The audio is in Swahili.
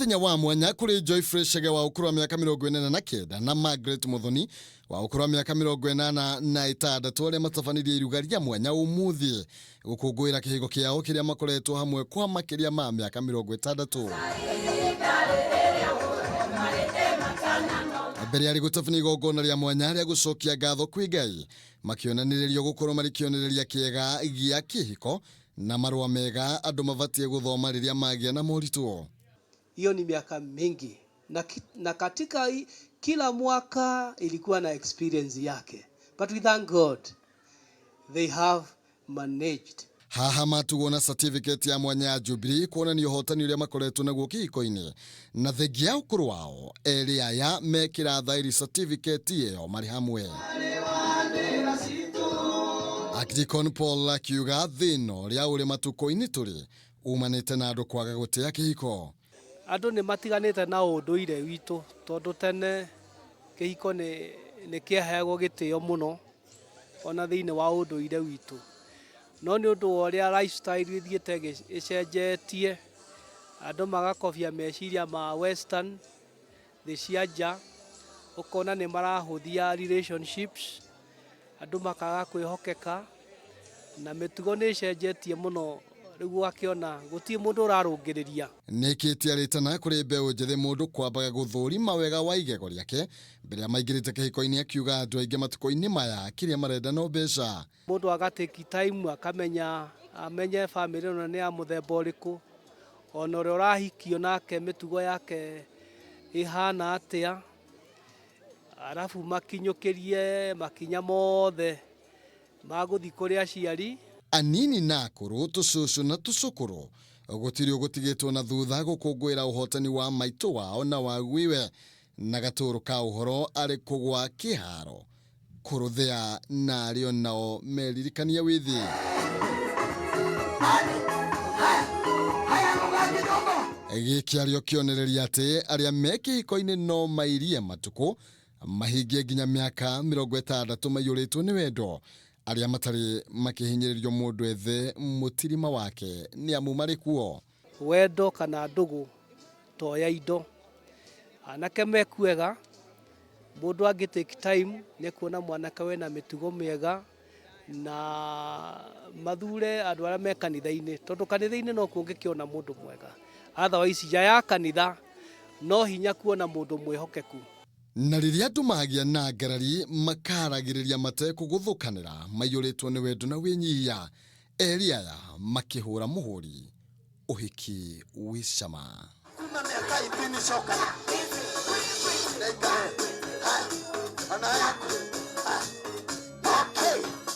muthenya wa mwanya kuri Joy Freshage wa ukuru wa miaka 49 na Margaret Muthoni wa ukuru wa miaka 86 aria matabanirie iruga ria mwanya umuthi gukungwira kihigo kiao kiria makoretwo hamwe kwa makiria ma miaka 60. Mbere ari gutafuni igongona ria mwanya ria gucokia ngatho kwi Ngai makionanirio gukorwo marikionereria kiega gia kihiko na marua mega andu mabatie guthoma riria magia na moritũ. Hiyo ni miaka mingi na katika kila mwaka ilikuwa na experience yake, but we thank God they have managed. Haha matugona certificate ya mwanya ya Jubilee kuonania uhotani uria makoretwo naguo kihiko-ini na thengia ukuru wao eri aya mekira thairi certificate iyo mari hamwe. Akidikon Paul akiuga thino ria uri matuko-ini turi umanite na andu kwaga gutia kihiko. Andu ni matiganite na unduire witu tondu tene kihiko ni kiaheagwo gitio muno ona thiine wa unduire witu, no ni undu uria lifestyle ithiete icenjetie andu magakobia meciria ma western the cianja ukona ni marahuthia relationships andu makaga kwihokeka na mitugo ni icenjetie muno rigu akiona gutie mundu urarungiriria nikiti aritana kuri mbeu njethi mundu kwambaga guthurima wega wa igego riake mbere ya maingirite kihiko-ini akiuga andu aingi matuko-ini maya kiria marenda no mbeca. Mundu agateki time amenye family no ni ya muthemba uriku ona uri urahikio nake mitugo yake ihana atia arafu makinyukirie makinya mothe maguthi kuri aciari anini na akuru tucucu na tucukuru gutiri ugutigitwo na thutha gukungwira uhotani wa maitu wao na waguiwe na gaturu ka uhoro ari kugwa kiharo kuruthia na ario nao meririkania withi. Gikiario kionereria ati aria me kihiko-ini no mairie matuko mahingie nginya miaka 60 maiyuritwo ni wendo aria matari makihinyiririo mundu ethe mutirima wake ni amu mari kuo wendo kana ndugu toya indo anake mekuega mundu angitake time ne kuona mwanaka wena mitugo miega na mathure andu aria me kanitha-ini tondu kanitha-ini no kungikiona mundu mwega otherwise ja ya kanitha no hinya kuona mundu mwihokeku. Na riria andu magia na ngarari makaragiriria mate kuguthukanira maiyuritwo ni wendo na winyihia eri aya makihura muhuri uhiki wi cama. Kuna miaka 20 soka